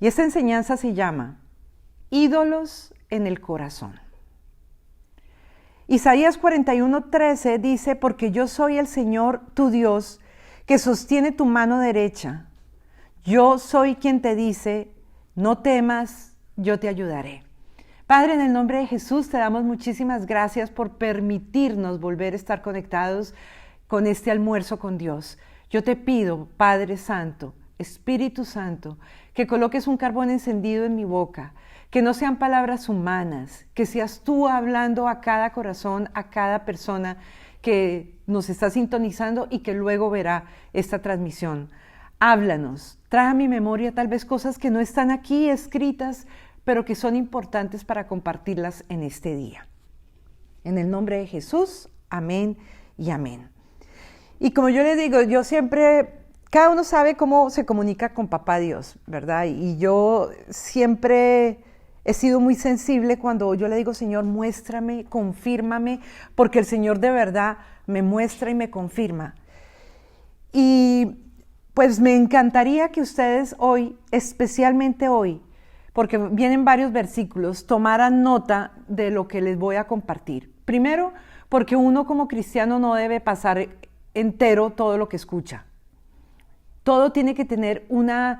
Y esta enseñanza se llama ídolos en el corazón. Isaías 41:13 dice, porque yo soy el Señor tu Dios, que sostiene tu mano derecha. Yo soy quien te dice, no temas, yo te ayudaré. Padre, en el nombre de Jesús te damos muchísimas gracias por permitirnos volver a estar conectados con este almuerzo con Dios. Yo te pido, Padre Santo, Espíritu Santo, que coloques un carbón encendido en mi boca, que no sean palabras humanas, que seas tú hablando a cada corazón, a cada persona que nos está sintonizando y que luego verá esta transmisión. Háblanos, trae a mi memoria tal vez cosas que no están aquí escritas, pero que son importantes para compartirlas en este día. En el nombre de Jesús, amén y amén. Y como yo les digo, yo siempre, cada uno sabe cómo se comunica con Papá Dios, ¿verdad? Y yo siempre he sido muy sensible cuando yo le digo, Señor, muéstrame, confírmame, porque el Señor de verdad me muestra y me confirma. Y pues me encantaría que ustedes hoy, especialmente hoy, porque vienen varios versículos, tomaran nota de lo que les voy a compartir. Primero, porque uno como cristiano no debe pasar entero todo lo que escucha. Todo tiene que tener una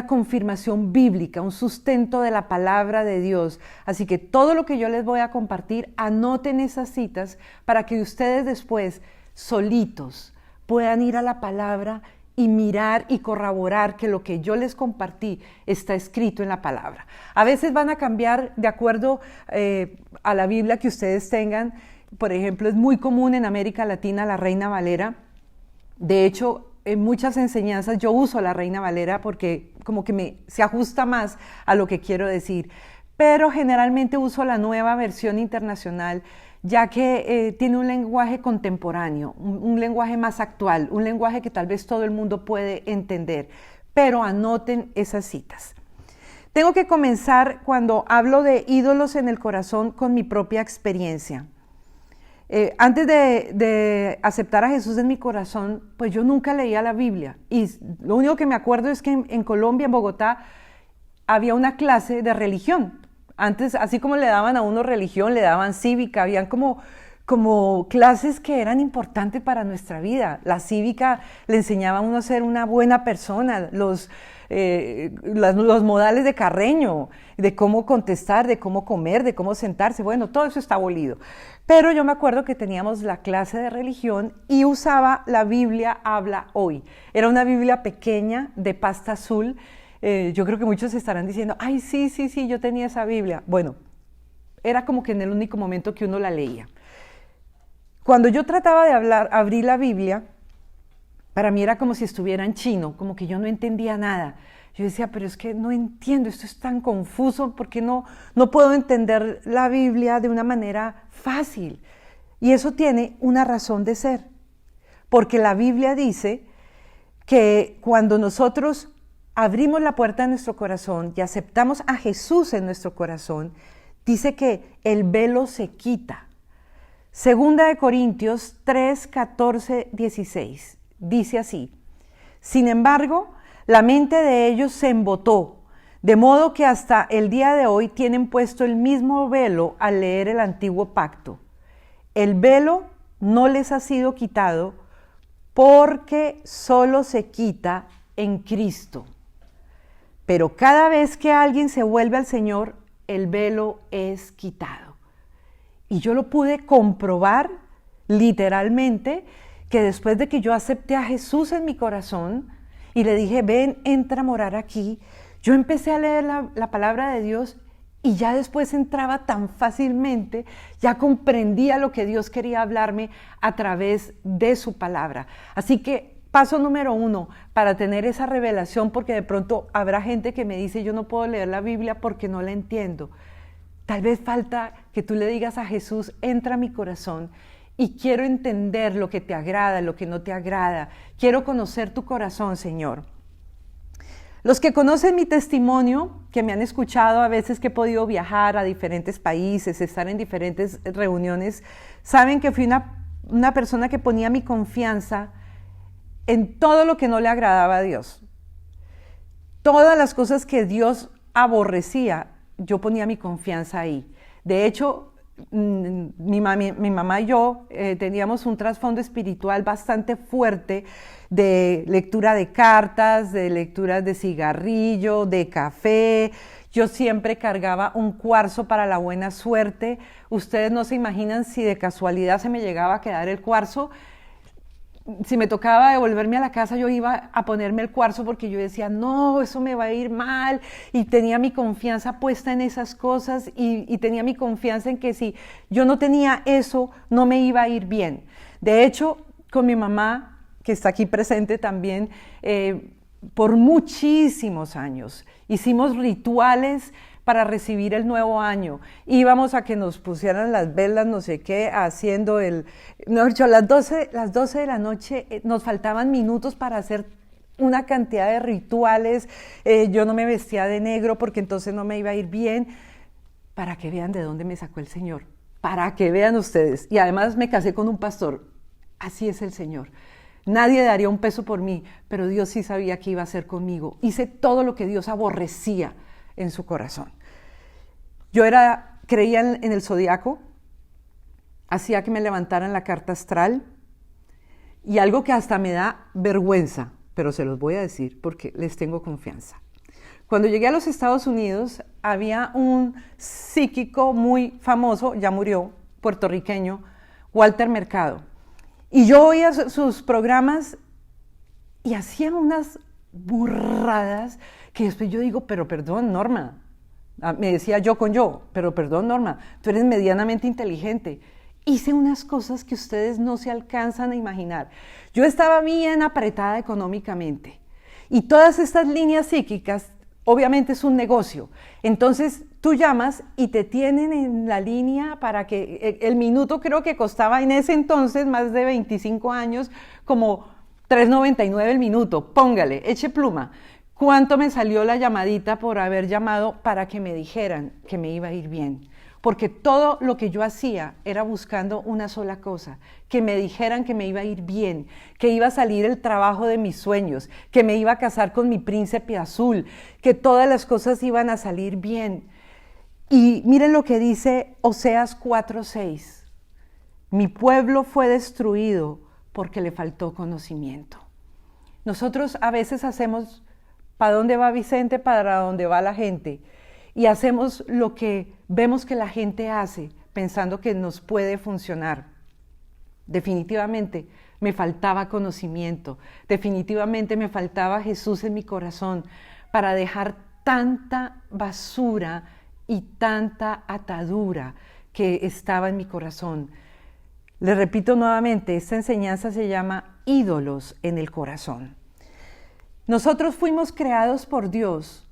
confirmación bíblica, un sustento de la palabra de Dios. Así que todo lo que yo les voy a compartir, anoten esas citas para que ustedes después, solitos, puedan ir a la palabra y mirar y corroborar que lo que yo les compartí está escrito en la palabra. A veces van a cambiar de acuerdo a la Biblia que ustedes tengan. Por ejemplo, es muy común en América Latina la Reina Valera. De hecho, en muchas enseñanzas yo uso la Reina Valera porque como que se ajusta más a lo que quiero decir. Pero generalmente uso la Nueva Versión Internacional, ya que tiene un lenguaje contemporáneo, un lenguaje más actual, un lenguaje que tal vez todo el mundo puede entender. Pero anoten esas citas. Tengo que comenzar cuando hablo de ídolos en el corazón con mi propia experiencia. Antes de aceptar a Jesús en mi corazón, pues yo nunca leía la Biblia. Y lo único que me acuerdo es que en Colombia, en Bogotá, había una clase de religión. Antes, así como le daban a uno religión, le daban cívica, habían como clases que eran importantes para nuestra vida. La cívica le enseñaba a uno a ser una buena persona, los modales de Carreño, de cómo contestar, de cómo comer, de cómo sentarse. Bueno, todo eso está abolido. Pero yo me acuerdo que teníamos la clase de religión y usaba la Biblia Habla Hoy. Era una Biblia pequeña de pasta azul. Yo creo que muchos estarán diciendo, ay, sí, yo tenía esa Biblia. Bueno, era como que en el único momento que uno la leía. Cuando yo trataba de abrir la Biblia, para mí era como si estuviera en chino, como que yo no entendía nada. Yo decía, pero es que no entiendo, esto es tan confuso, ¿por qué no puedo entender la Biblia de una manera fácil? Y eso tiene una razón de ser, porque la Biblia dice que cuando nosotros abrimos la puerta de nuestro corazón y aceptamos a Jesús en nuestro corazón, dice que el velo se quita. Segunda de Corintios 3, 14, 16. Dice así, sin embargo, la mente de ellos se embotó, de modo que hasta el día de hoy tienen puesto el mismo velo al leer el antiguo pacto. El velo no les ha sido quitado porque solo se quita en Cristo. Pero cada vez que alguien se vuelve al Señor, el velo es quitado. Y yo lo pude comprobar literalmente, que después de que yo acepté a Jesús en mi corazón y le dije, ven, entra a morar aquí, yo empecé a leer la palabra de Dios y ya después entraba tan fácilmente, ya comprendía lo que Dios quería hablarme a través de su palabra. Así que paso número 1 para tener esa revelación, porque de pronto habrá gente que me dice, yo no puedo leer la Biblia porque no la entiendo. Tal vez falta que tú le digas a Jesús, entra a mi corazón y quiero entender lo que te agrada, lo que no te agrada. Quiero conocer tu corazón, Señor. Los que conocen mi testimonio, que me han escuchado a veces que he podido viajar a diferentes países, estar en diferentes reuniones, saben que fui una persona que ponía mi confianza en todo lo que no le agradaba a Dios. todas las cosas que Dios aborrecía, yo ponía mi confianza ahí. De hecho, mi mamá y yo teníamos un trasfondo espiritual bastante fuerte de lectura de cartas, de lecturas de cigarrillo, de café. Yo siempre cargaba un cuarzo para la buena suerte. Ustedes no se imaginan si de casualidad se me llegaba a quedar el cuarzo. Si me tocaba devolverme a la casa, yo iba a ponerme el cuarzo porque yo decía, no, eso me va a ir mal. Y tenía mi confianza puesta en esas cosas y tenía mi confianza en que si yo no tenía eso, no me iba a ir bien. De hecho, con mi mamá, que está aquí presente también, por muchísimos años hicimos rituales para recibir el nuevo año. Íbamos a que nos pusieran las velas, no sé qué, haciendo no, a las 12 de la noche nos faltaban minutos para hacer una cantidad de rituales. Yo no me vestía de negro porque entonces no me iba a ir bien, para que vean de dónde me sacó el Señor, para que vean ustedes. Y además me casé con un pastor. Así es el Señor. Nadie daría un peso por mí, pero Dios sí sabía qué iba a hacer conmigo. Hice todo lo que Dios aborrecía en su corazón. Yo creía en el zodiaco, hacía que me levantaran la carta astral, y algo que hasta me da vergüenza, pero se los voy a decir porque les tengo confianza. Cuando llegué a los Estados Unidos, había un psíquico muy famoso, ya murió, puertorriqueño, Walter Mercado. Y yo oía sus programas y hacía unas burradas que después yo digo, pero perdón, Norma. Me decía yo con yo, pero perdón, Norma, tú eres medianamente inteligente. Hice unas cosas que ustedes no se alcanzan a imaginar. Yo estaba bien apretada económicamente y todas estas líneas psíquicas, obviamente es un negocio. Entonces tú llamas y te tienen en la línea para que el minuto creo que costaba en ese entonces, más de 25 años, como $3.99 el minuto. Póngale, eche pluma. ¿Cuánto me salió la llamadita por haber llamado para que me dijeran que me iba a ir bien? Porque todo lo que yo hacía era buscando una sola cosa, que me dijeran que me iba a ir bien, que iba a salir el trabajo de mis sueños, que me iba a casar con mi príncipe azul, que todas las cosas iban a salir bien. Y miren lo que dice Oseas 4:6. Mi pueblo fue destruido porque le faltó conocimiento. Nosotros a veces hacemos, ¿para dónde va Vicente? Para dónde va la gente. Y hacemos lo que vemos que la gente hace, pensando que nos puede funcionar. Definitivamente me faltaba conocimiento, definitivamente me faltaba Jesús en mi corazón para dejar tanta basura y tanta atadura que estaba en mi corazón. Les repito nuevamente, esta enseñanza se llama ídolos en el corazón. Nosotros fuimos creados por Dios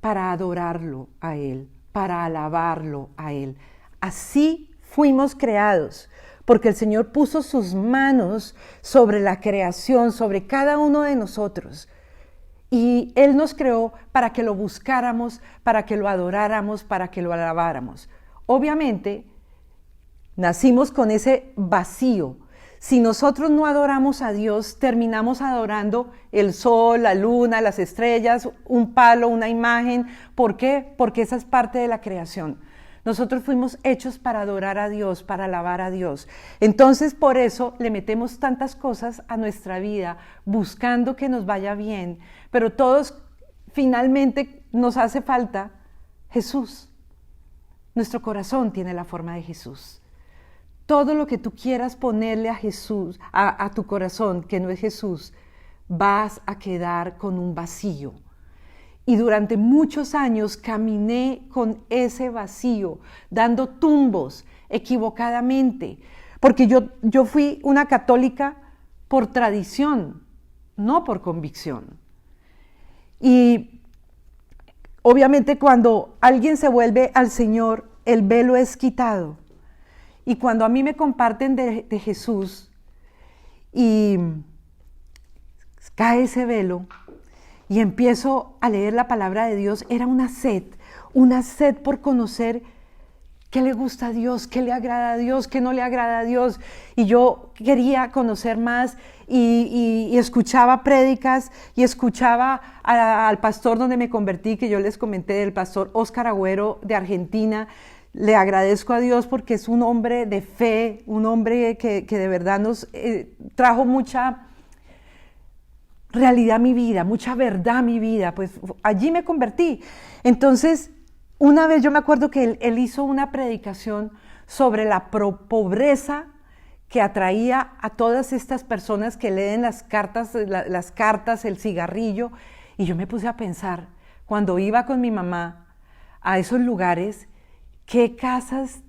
para adorarlo a Él, para alabarlo a Él. Así fuimos creados, porque el Señor puso sus manos sobre la creación, sobre cada uno de nosotros. Y Él nos creó para que lo buscáramos, para que lo adoráramos, para que lo alabáramos. Obviamente, nacimos con ese vacío. Si nosotros no adoramos a Dios, terminamos adorando el sol, la luna, las estrellas, un palo, una imagen. ¿Por qué? Porque esa es parte de la creación. Nosotros fuimos hechos para adorar a Dios, para alabar a Dios. Entonces, por eso le metemos tantas cosas a nuestra vida, buscando que nos vaya bien. Pero todos finalmente nos hace falta Jesús. Nuestro corazón tiene la forma de Jesús. Todo lo que tú quieras ponerle a Jesús, a tu corazón, que no es Jesús, vas a quedar con un vacío. Y durante muchos años caminé con ese vacío, dando tumbos equivocadamente, porque yo fui una católica por tradición, no por convicción. Y obviamente cuando alguien se vuelve al Señor, el velo es quitado. Y cuando a mí me comparten de Jesús y cae ese velo y empiezo a leer la palabra de Dios, era una sed por conocer ¿Qué le gusta a Dios? ¿Qué le agrada a Dios? ¿Qué no le agrada a Dios? Y yo quería conocer más y escuchaba prédicas y escuchaba al pastor donde me convertí, que yo les comenté, el pastor Óscar Agüero de Argentina. Le agradezco a Dios porque es un hombre de fe, un hombre que de verdad nos trajo mucha realidad a mi vida, mucha verdad a mi vida. Pues allí me convertí. Entonces, una vez yo me acuerdo que él hizo una predicación sobre la pobreza que atraía a todas estas personas que leen las cartas, el cigarrillo. Y yo me puse a pensar, cuando iba con mi mamá a esos lugares, qué casas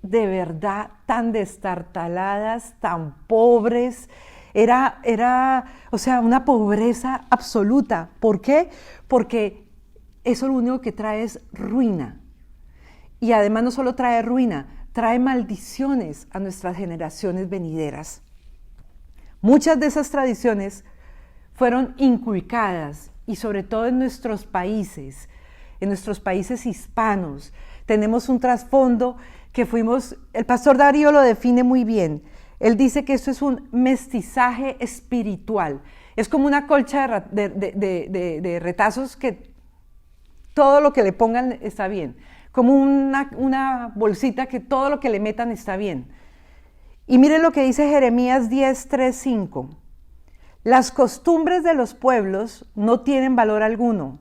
de verdad tan destartaladas, tan pobres. Era, o sea, una pobreza absoluta. ¿Por qué? Porque eso lo único que trae es ruina. Y además no solo trae ruina, trae maldiciones a nuestras generaciones venideras. Muchas de esas tradiciones fueron inculcadas, y sobre todo en nuestros países hispanos. Tenemos un trasfondo que el pastor Darío lo define muy bien. Él dice que esto es un mestizaje espiritual. Es como una colcha de retazos que todo lo que le pongan está bien. Como una bolsita que todo lo que le metan está bien. Y miren lo que dice Jeremías 10, 3, 5. Las costumbres de los pueblos no tienen valor alguno.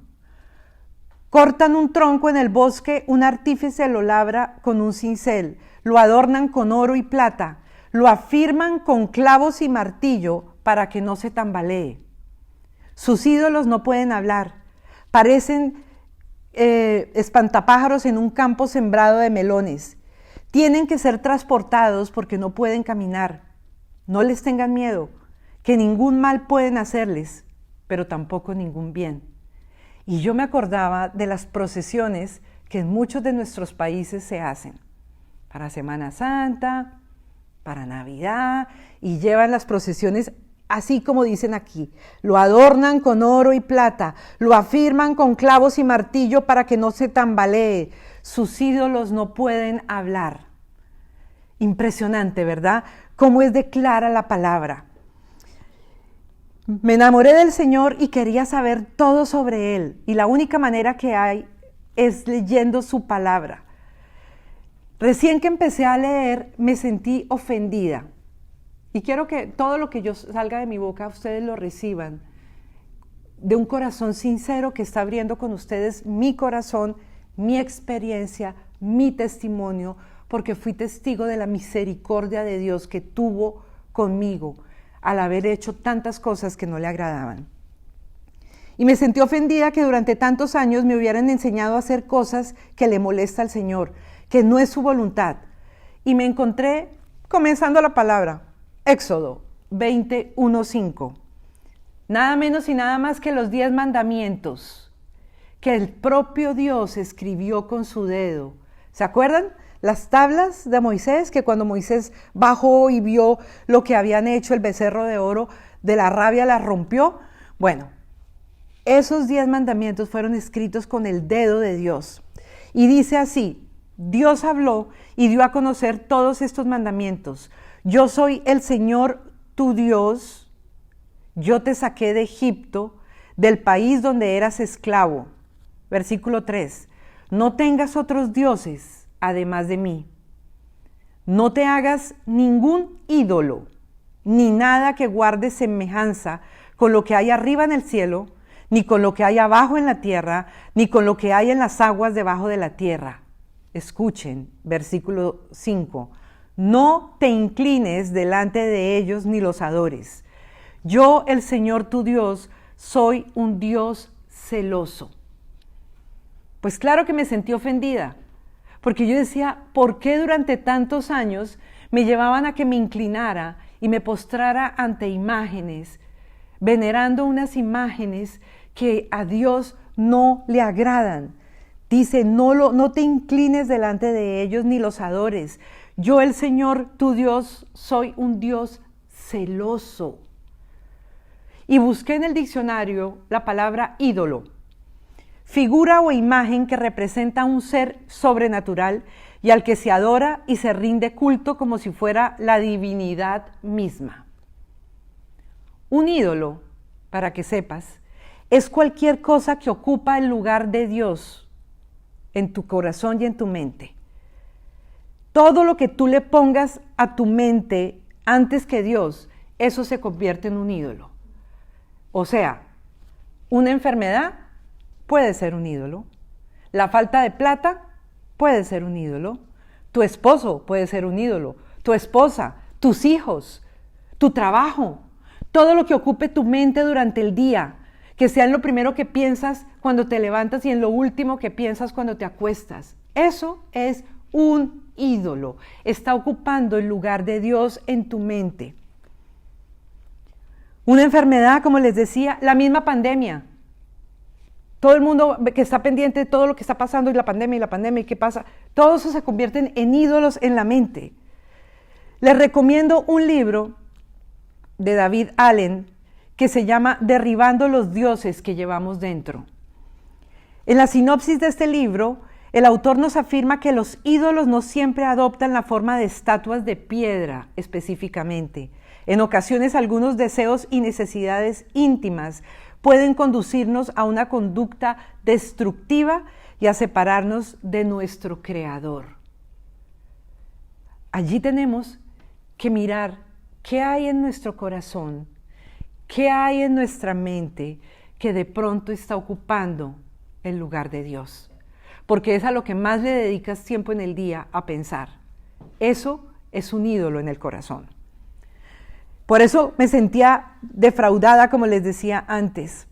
Cortan un tronco en el bosque, un artífice lo labra con un cincel, lo adornan con oro y plata, lo afirman con clavos y martillo para que no se tambalee. Sus ídolos no pueden hablar, parecen espantapájaros en un campo sembrado de melones. Tienen que ser transportados porque no pueden caminar. No les tengan miedo, que ningún mal pueden hacerles, pero tampoco ningún bien. Y yo me acordaba de las procesiones que en muchos de nuestros países se hacen para Semana Santa, para Navidad, y llevan las procesiones así como dicen aquí. Lo adornan con oro y plata, lo afirman con clavos y martillo para que no se tambalee. Sus ídolos no pueden hablar. Impresionante, ¿verdad? Cómo es de clara la palabra. Me enamoré del Señor y quería saber todo sobre Él. Y la única manera que hay es leyendo su palabra. Recién que empecé a leer, me sentí ofendida. Y quiero que todo lo que yo salga de mi boca, ustedes lo reciban de un corazón sincero que está abriendo con ustedes mi corazón, mi experiencia, mi testimonio, porque fui testigo de la misericordia de Dios que tuvo conmigo al haber hecho tantas cosas que no le agradaban. Y me sentí ofendida que durante tantos años me hubieran enseñado a hacer cosas que le molesta al Señor, que no es su voluntad. Y me encontré comenzando la palabra, Éxodo 21:5. Nada menos y nada más que los 10 mandamientos que el propio Dios escribió con su dedo. ¿Se acuerdan? Las tablas de Moisés, que cuando Moisés bajó y vio lo que habían hecho el becerro de oro, de la rabia las rompió. Bueno, esos 10 mandamientos fueron escritos con el dedo de Dios. Y dice así, Dios habló y dio a conocer todos estos mandamientos. Yo soy el Señor tu Dios, yo te saqué de Egipto, del país donde eras esclavo. Versículo 3. No tengas otros dioses además de mí. No te hagas ningún ídolo, ni nada que guarde semejanza con lo que hay arriba en el cielo, ni con lo que hay abajo en la tierra, ni con lo que hay en las aguas debajo de la tierra. Escuchen, versículo 5. No te inclines delante de ellos ni los adores. Yo, el Señor tu Dios, soy un Dios celoso. Pues claro que me sentí ofendida, porque yo decía, ¿por qué durante tantos años me llevaban a que me inclinara y me postrara ante imágenes, venerando unas imágenes que a Dios no le agradan? Dice, no te inclines delante de ellos ni los adores. Yo, el Señor, tu Dios, soy un Dios celoso. Y busqué en el diccionario la palabra ídolo, figura o imagen que representa un ser sobrenatural y al que se adora y se rinde culto como si fuera la divinidad misma. Un ídolo, para que sepas, es cualquier cosa que ocupa el lugar de Dios en tu corazón y en tu mente. Todo lo que tú le pongas a tu mente antes que Dios, eso se convierte en un ídolo. O sea, una enfermedad puede ser un ídolo. La falta de plata puede ser un ídolo. Tu esposo puede ser un ídolo. Tu esposa, tus hijos, tu trabajo. Todo lo que ocupe tu mente durante el día, que sea en lo primero que piensas cuando te levantas y en lo último que piensas cuando te acuestas. Eso es un ídolo. Está ocupando el lugar de Dios en tu mente. Una enfermedad, como les decía, la misma pandemia. Todo el mundo que está pendiente de todo lo que está pasando y la pandemia y qué pasa, todo eso se convierten en ídolos en la mente. Les recomiendo un libro de David Allen que se llama Derribando los dioses que llevamos dentro. En la sinopsis de este libro, el autor nos afirma que los ídolos no siempre adoptan la forma de estatuas de piedra específicamente. En ocasiones, algunos deseos y necesidades íntimas pueden conducirnos a una conducta destructiva y a separarnos de nuestro Creador. Allí tenemos que mirar qué hay en nuestro corazón, qué hay en nuestra mente que de pronto está ocupando el lugar de Dios. Porque es a lo que más le dedicas tiempo en el día a pensar. Eso es un ídolo en el corazón. Por eso me sentía defraudada, como les decía antes,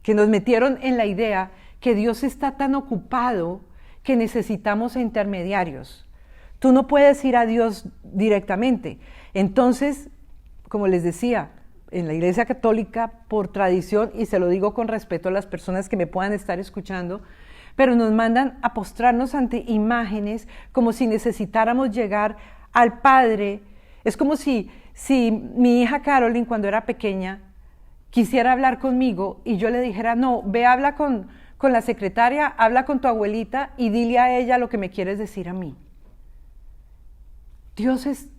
que nos metieron en la idea que Dios está tan ocupado que necesitamos intermediarios. Tú no puedes ir a Dios directamente. Entonces, como les decía, en la Iglesia Católica, por tradición, y se lo digo con respeto a las personas que me puedan estar escuchando, pero nos mandan a postrarnos ante imágenes como si necesitáramos llegar al Padre. Es como si mi hija Caroline, cuando era pequeña, quisiera hablar conmigo y yo le dijera, no, ve, habla con la secretaria, habla con tu abuelita y dile a ella lo que me quieres decir a mí. Dios es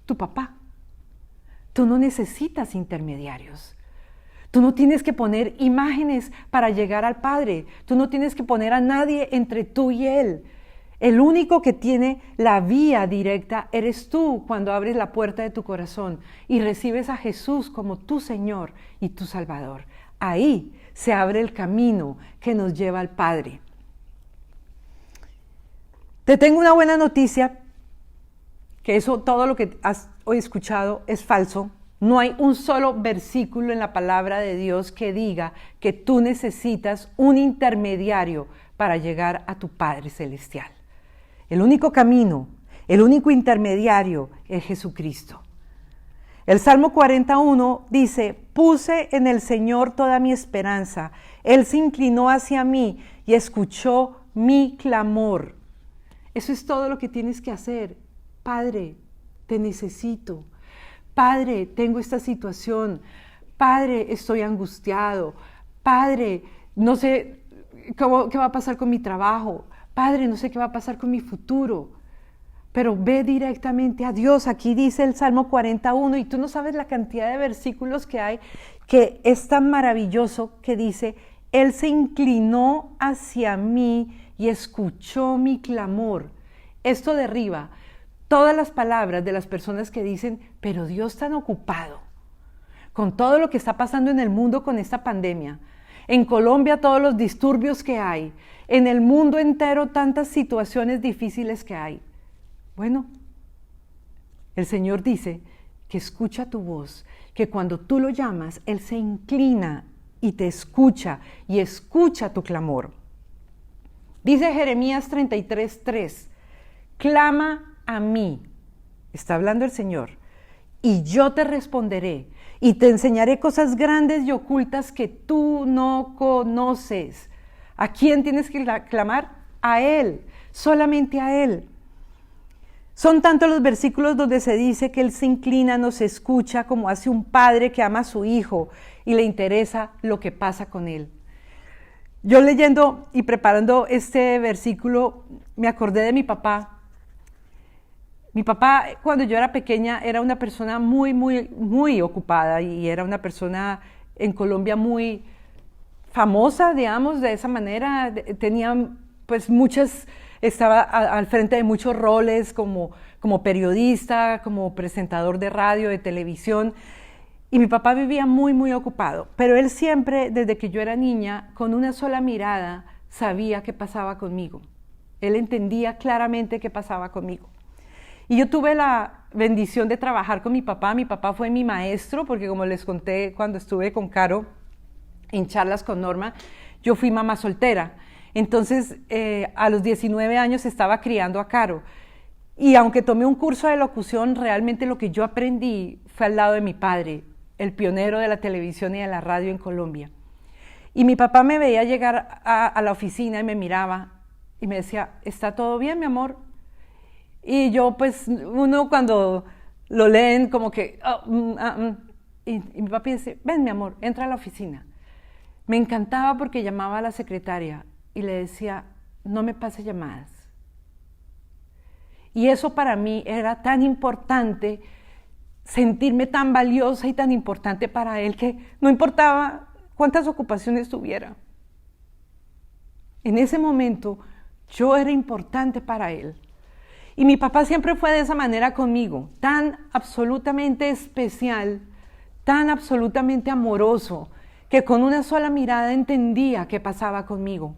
tu papá. Tú no necesitas intermediarios. Tú no tienes que poner imágenes para llegar al Padre. Tú no tienes que poner a nadie entre tú y Él. El único que tiene la vía directa eres tú cuando abres la puerta de tu corazón y recibes a Jesús como tu Señor y tu Salvador. Ahí se abre el camino que nos lleva al Padre. Te tengo una buena noticia, que eso, todo lo que has hoy escuchado es falso. No hay un solo versículo en la palabra de Dios que diga que tú necesitas un intermediario para llegar a tu Padre Celestial. El único camino, el único intermediario es Jesucristo. El Salmo 41 dice, puse en el Señor toda mi esperanza. Él se inclinó hacia mí y escuchó mi clamor. Eso es todo lo que tienes que hacer. Padre, te necesito. Padre, tengo esta situación. Padre, estoy angustiado. Padre, no sé qué va a pasar con mi trabajo. Padre, no sé qué va a pasar con mi futuro. Pero ve directamente a Dios. Aquí dice el Salmo 41 y tú no sabes la cantidad de versículos que hay, que es tan maravilloso, que dice, Él se inclinó hacia mí y escuchó mi clamor. Esto derriba todas las palabras de las personas que dicen, pero Dios tan ocupado con todo lo que está pasando en el mundo con esta pandemia. En Colombia todos los disturbios que hay. En el mundo entero tantas situaciones difíciles que hay. Bueno, el Señor dice que escucha tu voz, que cuando tú lo llamas, Él se inclina y te escucha y escucha tu clamor. Dice Jeremías 33:3, clama a mí, está hablando el Señor, y yo te responderé y te enseñaré cosas grandes y ocultas que tú no conoces. ¿A quién tienes que clamar? A Él, solamente a Él. Son tantos los versículos donde se dice que Él se inclina, nos escucha como hace un padre que ama a su hijo y le interesa lo que pasa con él. Yo leyendo y preparando este versículo me acordé de mi papá, Mi papá, cuando yo era pequeña, era una persona muy, muy, muy ocupada y era una persona en Colombia muy famosa, digamos, de esa manera. Tenía pues muchas, estaba al frente de muchos roles como periodista, como presentador de radio, de televisión. Y mi papá vivía muy, muy ocupado. Pero él siempre, desde que yo era niña, con una sola mirada, sabía qué pasaba conmigo. Él entendía claramente qué pasaba conmigo. Y yo tuve la bendición de trabajar con mi papá. Mi papá fue mi maestro, porque como les conté cuando estuve con Caro en charlas con Norma, yo fui mamá soltera. Entonces, a los 19 años estaba criando a Caro. Y aunque tomé un curso de locución, realmente lo que yo aprendí fue al lado de mi padre, el pionero de la televisión y de la radio en Colombia. Y mi papá me veía llegar a la oficina y me miraba y me decía, ¿está todo bien, mi amor? Y yo, pues, uno cuando lo leen como que... y mi papi dice, ven, mi amor, entra a la oficina. Me encantaba porque llamaba a la secretaria y le decía, no me pase llamadas. Y eso para mí era tan importante, sentirme tan valiosa y tan importante para él, que no importaba cuántas ocupaciones tuviera. En ese momento yo era importante para él. Y mi papá siempre fue de esa manera conmigo, tan absolutamente especial, tan absolutamente amoroso, que con una sola mirada entendía qué pasaba conmigo.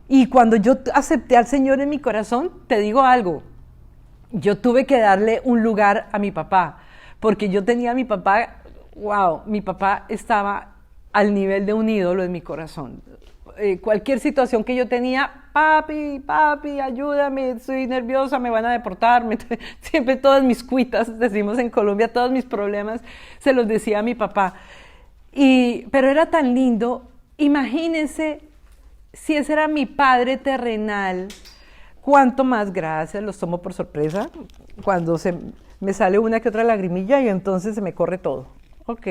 Y cuando yo acepté al Señor en mi corazón, te digo algo, yo tuve que darle un lugar a mi papá, porque yo tenía a mi papá, wow, mi papá estaba al nivel de un ídolo en mi corazón. Cualquier situación que yo tenía, papi, ayúdame, estoy nerviosa, me van a deportar, siempre todas mis cuitas, decimos en Colombia, todos mis problemas, se los decía a mi papá. Pero era tan lindo, imagínense si ese era mi padre terrenal, cuánto más, gracias, los tomo por sorpresa, cuando me sale una que otra lagrimilla y entonces se me corre todo. Ok.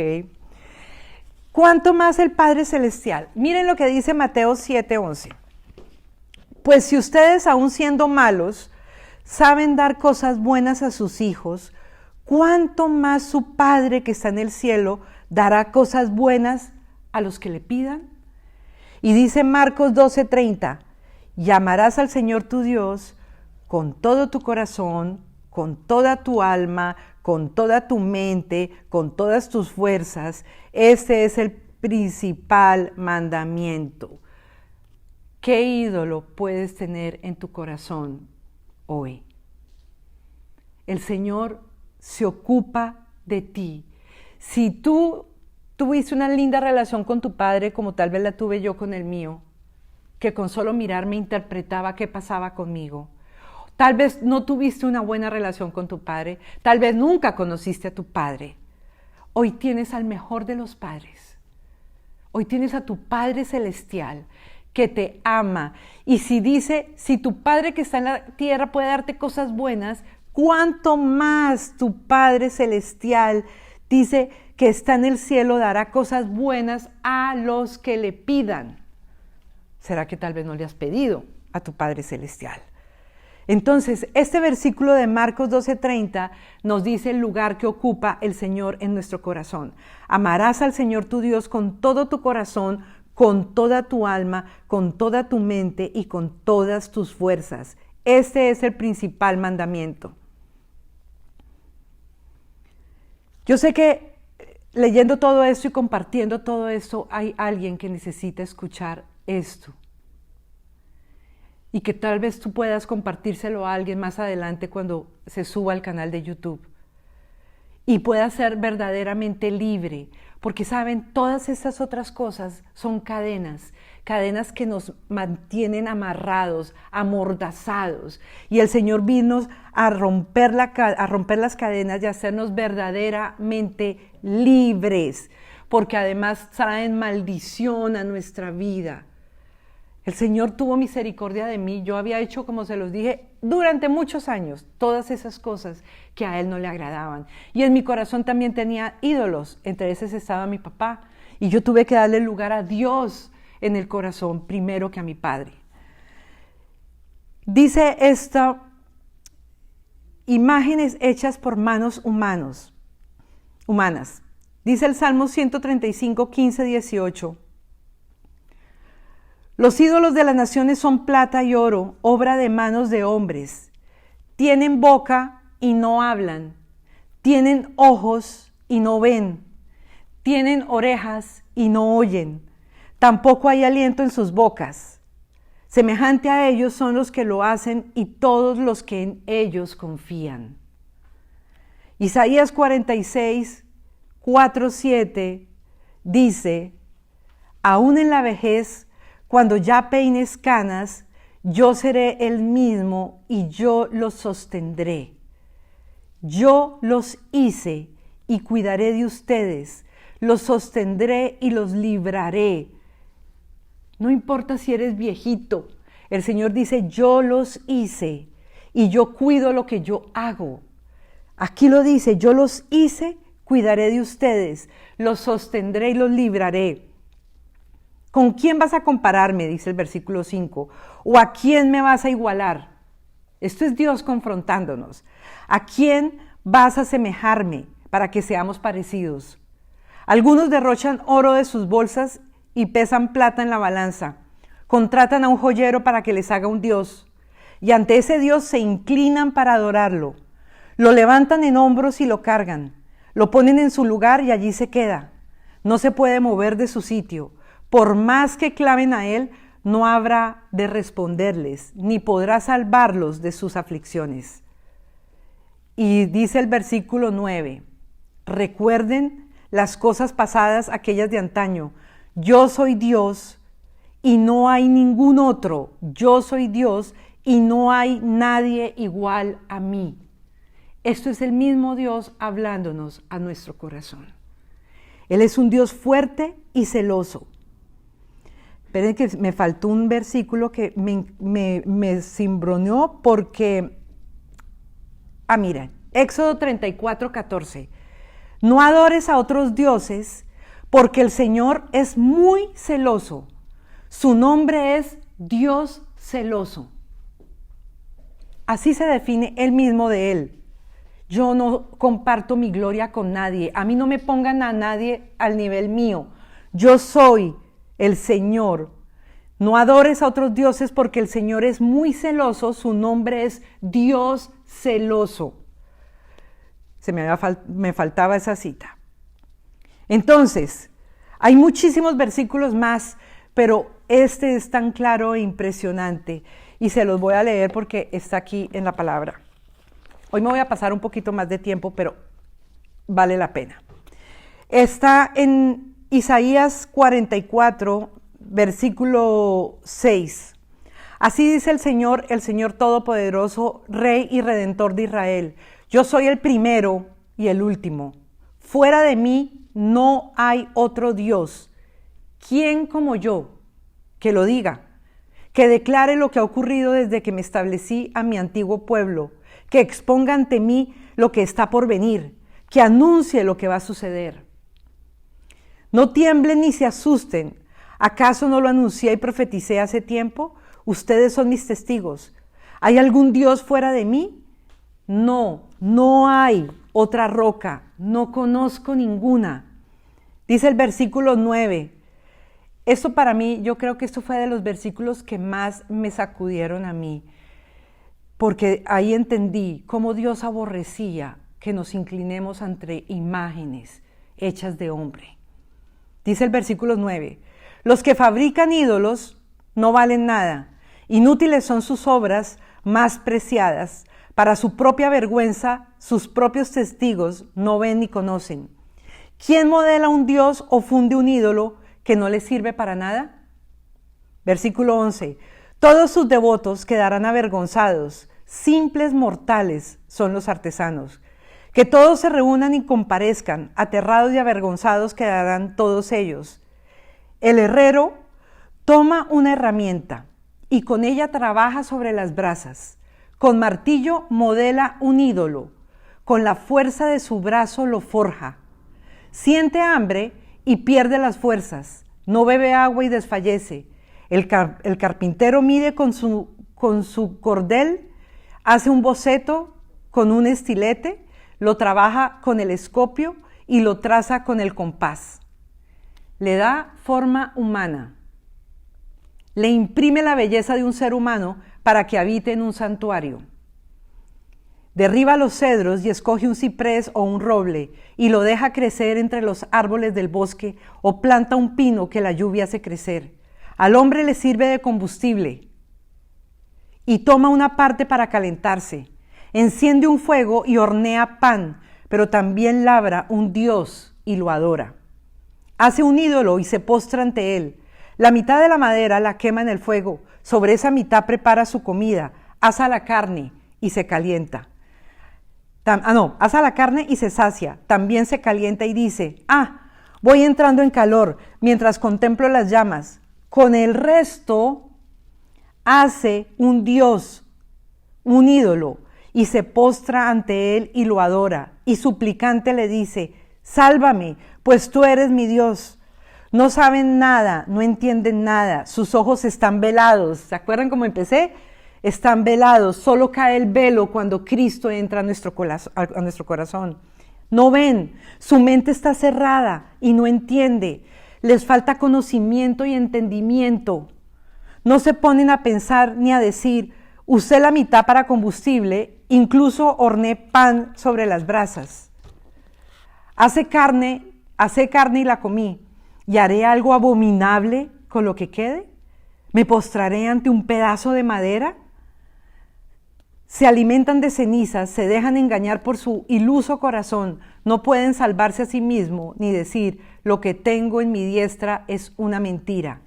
¿Cuánto más el Padre Celestial? Miren lo que dice Mateo 7:11. Pues si ustedes, aun siendo malos, saben dar cosas buenas a sus hijos, ¿cuánto más su Padre que está en el cielo dará cosas buenas a los que le pidan? Y dice Marcos 12:30, llamarás al Señor tu Dios con todo tu corazón, con toda tu alma, con toda tu mente, con todas tus fuerzas. Este es el principal mandamiento. ¿Qué ídolo puedes tener en tu corazón hoy? El Señor se ocupa de ti. Si tú tuviste una linda relación con tu padre, como tal vez la tuve yo con el mío, que con solo mirarme interpretaba qué pasaba conmigo. Tal vez no tuviste una buena relación con tu padre, tal vez nunca conociste a tu padre. Hoy tienes al mejor de los padres. Hoy tienes a tu Padre Celestial que te ama. Y si dice, si tu Padre que está en la tierra puede darte cosas buenas, ¿cuánto más tu Padre Celestial dice que está en el cielo dará cosas buenas a los que le pidan? ¿Será que tal vez no le has pedido a tu Padre Celestial? Entonces, este versículo de Marcos 12:30 nos dice el lugar que ocupa el Señor en nuestro corazón. Amarás al Señor tu Dios con todo tu corazón, con toda tu alma, con toda tu mente y con todas tus fuerzas. Este es el principal mandamiento. Yo sé que leyendo todo esto y compartiendo todo esto, hay alguien que necesita escuchar esto. Y que tal vez tú puedas compartírselo a alguien más adelante cuando se suba al canal de YouTube. Y pueda ser verdaderamente libre. Porque saben, todas estas otras cosas son cadenas. Cadenas que nos mantienen amarrados, amordazados. Y el Señor vino a romper las cadenas y a hacernos verdaderamente libres. Porque además traen maldición a nuestra vida. El Señor tuvo misericordia de mí. Yo había hecho, como se los dije, durante muchos años, todas esas cosas que a Él no le agradaban. Y en mi corazón también tenía ídolos. Entre esos estaba mi papá. Y yo tuve que darle lugar a Dios en el corazón primero que a mi padre. Dice esto imágenes hechas por manos humanas. Dice el Salmo 135, 15, 18. Los ídolos de las naciones son plata y oro, obra de manos de hombres. Tienen boca y no hablan. Tienen ojos y no ven. Tienen orejas y no oyen. Tampoco hay aliento en sus bocas. Semejante a ellos son los que lo hacen y todos los que en ellos confían. Isaías 46, 4, 7 dice: aún en la vejez, cuando ya peines canas, yo seré el mismo y yo los sostendré. Yo los hice y cuidaré de ustedes, los sostendré y los libraré. No importa si eres viejito, el Señor dice: yo los hice y yo cuido lo que yo hago. Aquí lo dice: yo los hice, cuidaré de ustedes, los sostendré y los libraré. ¿Con quién vas a compararme?, dice el versículo 5. ¿O a quién me vas a igualar? Esto es Dios confrontándonos. ¿A quién vas a asemejarme para que seamos parecidos? Algunos derrochan oro de sus bolsas y pesan plata en la balanza. Contratan a un joyero para que les haga un dios. Y ante ese dios se inclinan para adorarlo. Lo levantan en hombros y lo cargan. Lo ponen en su lugar y allí se queda. No se puede mover de su sitio. Por más que clamen a él, no habrá de responderles, ni podrá salvarlos de sus aflicciones. Y dice el versículo 9, recuerden las cosas pasadas, aquellas de antaño. Yo soy Dios y no hay ningún otro. Yo soy Dios y no hay nadie igual a mí. Esto es el mismo Dios hablándonos a nuestro corazón. Él es un Dios fuerte y celoso. Esperen que me faltó un versículo que me cimbroneó porque, miren, Éxodo 34, 14. No adores a otros dioses porque el Señor es muy celoso. Su nombre es Dios celoso. Así se define él mismo de él. Yo no comparto mi gloria con nadie. A mí no me pongan a nadie al nivel mío. Yo soy el Señor. No adores a otros dioses porque el Señor es muy celoso. Su nombre es Dios celoso. Me faltaba esa cita. Entonces, hay muchísimos versículos más, pero este es tan claro e impresionante. Y se los voy a leer porque está aquí en la palabra. Hoy me voy a pasar un poquito más de tiempo, pero vale la pena. Está en Isaías 44, versículo 6. Así dice el Señor Todopoderoso, Rey y Redentor de Israel. Yo soy el primero y el último. Fuera de mí no hay otro Dios. ¿Quién como yo? Que lo diga, que declare lo que ha ocurrido desde que me establecí a mi antiguo pueblo, que exponga ante mí lo que está por venir, que anuncie lo que va a suceder. No tiemblen ni se asusten. ¿Acaso no lo anuncié y profeticé hace tiempo? Ustedes son mis testigos. ¿Hay algún Dios fuera de mí? No, no hay otra roca. No conozco ninguna. Dice el versículo 9. Esto para mí, yo creo que esto fue de los versículos que más me sacudieron a mí, porque ahí entendí cómo Dios aborrecía que nos inclinemos ante imágenes hechas de hombre. Dice el versículo 9, los que fabrican ídolos no valen nada, inútiles son sus obras más preciadas, para su propia vergüenza, sus propios testigos no ven ni conocen. ¿Quién modela un dios o funde un ídolo que no le sirve para nada? Versículo 11, todos sus devotos quedarán avergonzados, simples mortales son los artesanos. Que todos se reúnan y comparezcan, aterrados y avergonzados quedarán todos ellos. El herrero toma una herramienta y con ella trabaja sobre las brasas. Con martillo modela un ídolo, con la fuerza de su brazo lo forja. Siente hambre y pierde las fuerzas, no bebe agua y desfallece. El carpintero mide con su cordel, hace un boceto con un estilete, lo trabaja con el escopio y lo traza con el compás. Le da forma humana. Le imprime la belleza de un ser humano para que habite en un santuario. Derriba los cedros y escoge un ciprés o un roble y lo deja crecer entre los árboles del bosque o planta un pino que la lluvia hace crecer. Al hombre le sirve de combustible y toma una parte para calentarse. Enciende un fuego y hornea pan, pero también labra un dios y lo adora. Hace un ídolo y se postra ante él. La mitad de la madera la quema en el fuego. Sobre esa mitad prepara su comida, asa la carne y se calienta. Asa la carne y se sacia. También se calienta y dice, voy entrando en calor mientras contemplo las llamas. Con el resto hace un dios, un ídolo, y se postra ante él y lo adora. Y suplicante le dice, sálvame, pues tú eres mi Dios. No saben nada, no entienden nada, sus ojos están velados. ¿Se acuerdan cómo empecé? Están velados, solo cae el velo cuando Cristo entra a nuestro corazón. No ven, su mente está cerrada y no entiende. Les falta conocimiento y entendimiento. No se ponen a pensar ni a decir, usé la mitad para combustible, incluso horneé pan sobre las brasas. Hacé carne y la comí. ¿Y haré algo abominable con lo que quede? ¿Me postraré ante un pedazo de madera? Se alimentan de cenizas, se dejan engañar por su iluso corazón, no pueden salvarse a sí mismo ni decir, lo que tengo en mi diestra es una mentira.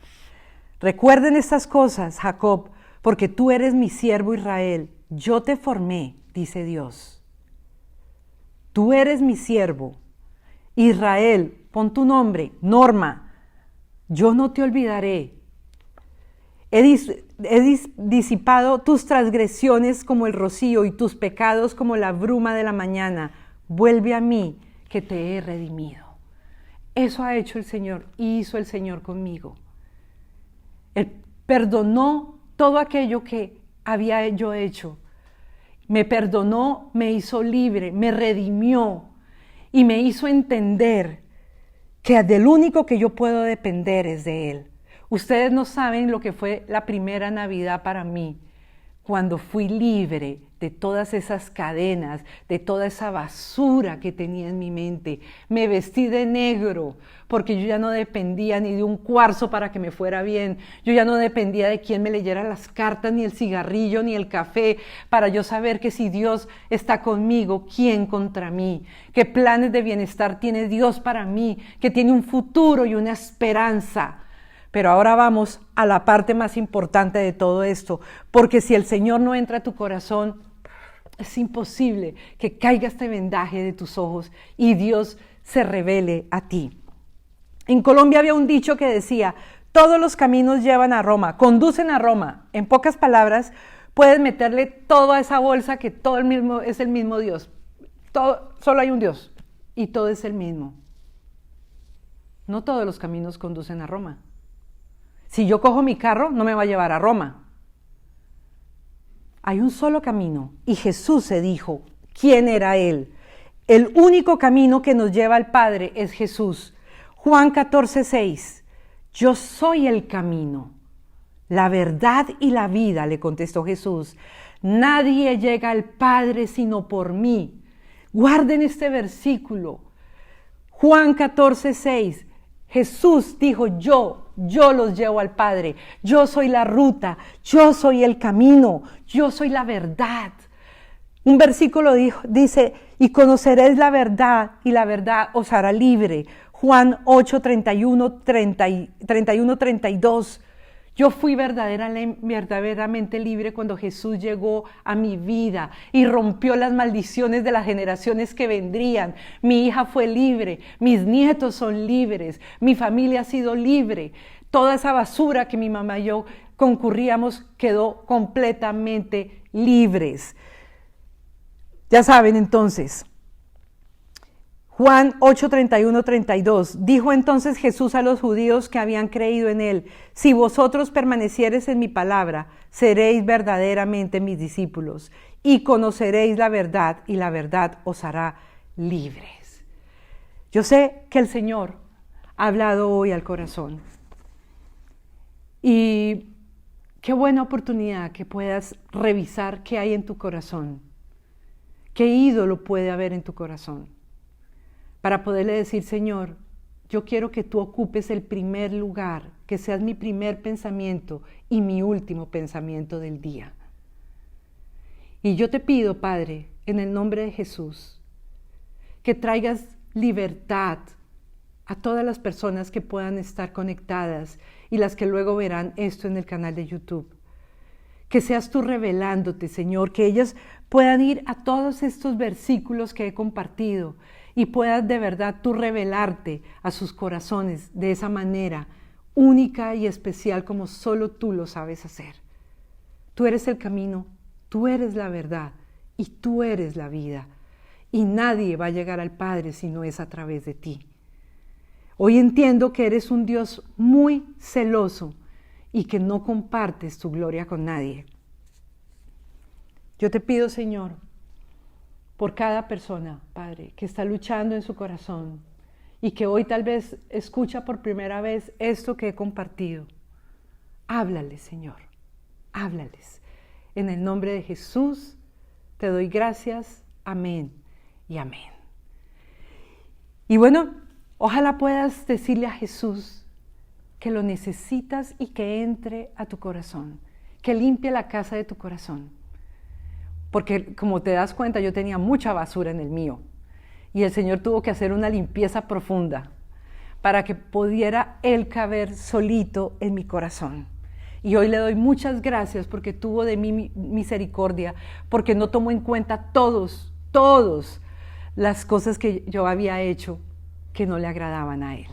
Recuerden estas cosas, Jacob, porque tú eres mi siervo Israel. Yo te formé, dice Dios. Tú eres mi siervo. Israel, pon tu nombre, Norma. Yo no te olvidaré. He disipado tus transgresiones como el rocío y tus pecados como la bruma de la mañana. Vuelve a mí, que te he redimido. Eso ha hecho el Señor, hizo el Señor conmigo. Él perdonó todo aquello que había yo hecho. Me perdonó, me hizo libre, me redimió y me hizo entender que del único que yo puedo depender es de Él. Ustedes no saben lo que fue la primera Navidad para mí, cuando fui libre de todas esas cadenas, de toda esa basura que tenía en mi mente. Me vestí de negro porque yo ya no dependía ni de un cuarzo para que me fuera bien. Yo ya no dependía de quién me leyera las cartas, ni el cigarrillo, ni el café, para yo saber que si Dios está conmigo, ¿quién contra mí? ¿Qué planes de bienestar tiene Dios para mí? Que tiene un futuro y una esperanza. Pero ahora vamos a la parte más importante de todo esto, porque si el Señor no entra a tu corazón, es imposible que caiga este vendaje de tus ojos y Dios se revele a ti. En Colombia había un dicho que decía, todos los caminos llevan a Roma, conducen a Roma. En pocas palabras, puedes meterle todo a esa bolsa que todo es el mismo Dios. Solo hay un Dios y todo es el mismo. No todos los caminos conducen a Roma. Si yo cojo mi carro, no me va a llevar a Roma. Hay un solo camino y Jesús se dijo, ¿quién era Él? El único camino que nos lleva al Padre es Jesús. Juan 14:6, yo soy el camino, la verdad y la vida, le contestó Jesús. Nadie llega al Padre sino por mí. Guarden este versículo. Juan 14:6, Jesús dijo, yo los llevo al Padre, yo soy la ruta, yo soy el camino, yo soy la verdad. Un versículo dice, y conoceréis la verdad, y la verdad os hará libre. Juan 8:31-32. Yo fui verdaderamente libre cuando Jesús llegó a mi vida y rompió las maldiciones de las generaciones que vendrían. Mi hija fue libre, mis nietos son libres, mi familia ha sido libre. Toda esa basura que mi mamá y yo concurríamos quedó completamente libres. Ya saben entonces. Juan 8:31-32, dijo entonces Jesús a los judíos que habían creído en Él, si vosotros permaneciereis en mi palabra, seréis verdaderamente mis discípulos, y conoceréis la verdad, y la verdad os hará libres. Yo sé que el Señor ha hablado hoy al corazón. Y qué buena oportunidad que puedas revisar qué hay en tu corazón, qué ídolo puede haber en tu corazón, para poderle decir, Señor, yo quiero que tú ocupes el primer lugar, que seas mi primer pensamiento y mi último pensamiento del día. Y yo te pido, Padre, en el nombre de Jesús, que traigas libertad a todas las personas que puedan estar conectadas y las que luego verán esto en el canal de YouTube. Que seas tú revelándote, Señor, que ellas puedan ir a todos estos versículos que he compartido y puedas de verdad tú revelarte a sus corazones de esa manera única y especial como solo tú lo sabes hacer. Tú eres el camino, tú eres la verdad y tú eres la vida. Y nadie va a llegar al Padre si no es a través de ti. Hoy entiendo que eres un Dios muy celoso y que no compartes tu gloria con nadie. Yo te pido, Señor, por cada persona, Padre, que está luchando en su corazón y que hoy tal vez escucha por primera vez esto que he compartido. Háblales, Señor, háblales. En el nombre de Jesús te doy gracias. Amén y amén. Y bueno, ojalá puedas decirle a Jesús que lo necesitas y que entre a tu corazón, que limpie la casa de tu corazón. Porque como te das cuenta, yo tenía mucha basura en el mío y el Señor tuvo que hacer una limpieza profunda para que pudiera Él caber solito en mi corazón. Y hoy le doy muchas gracias porque tuvo de mí misericordia, porque no tomó en cuenta todas las cosas que yo había hecho que no le agradaban a Él.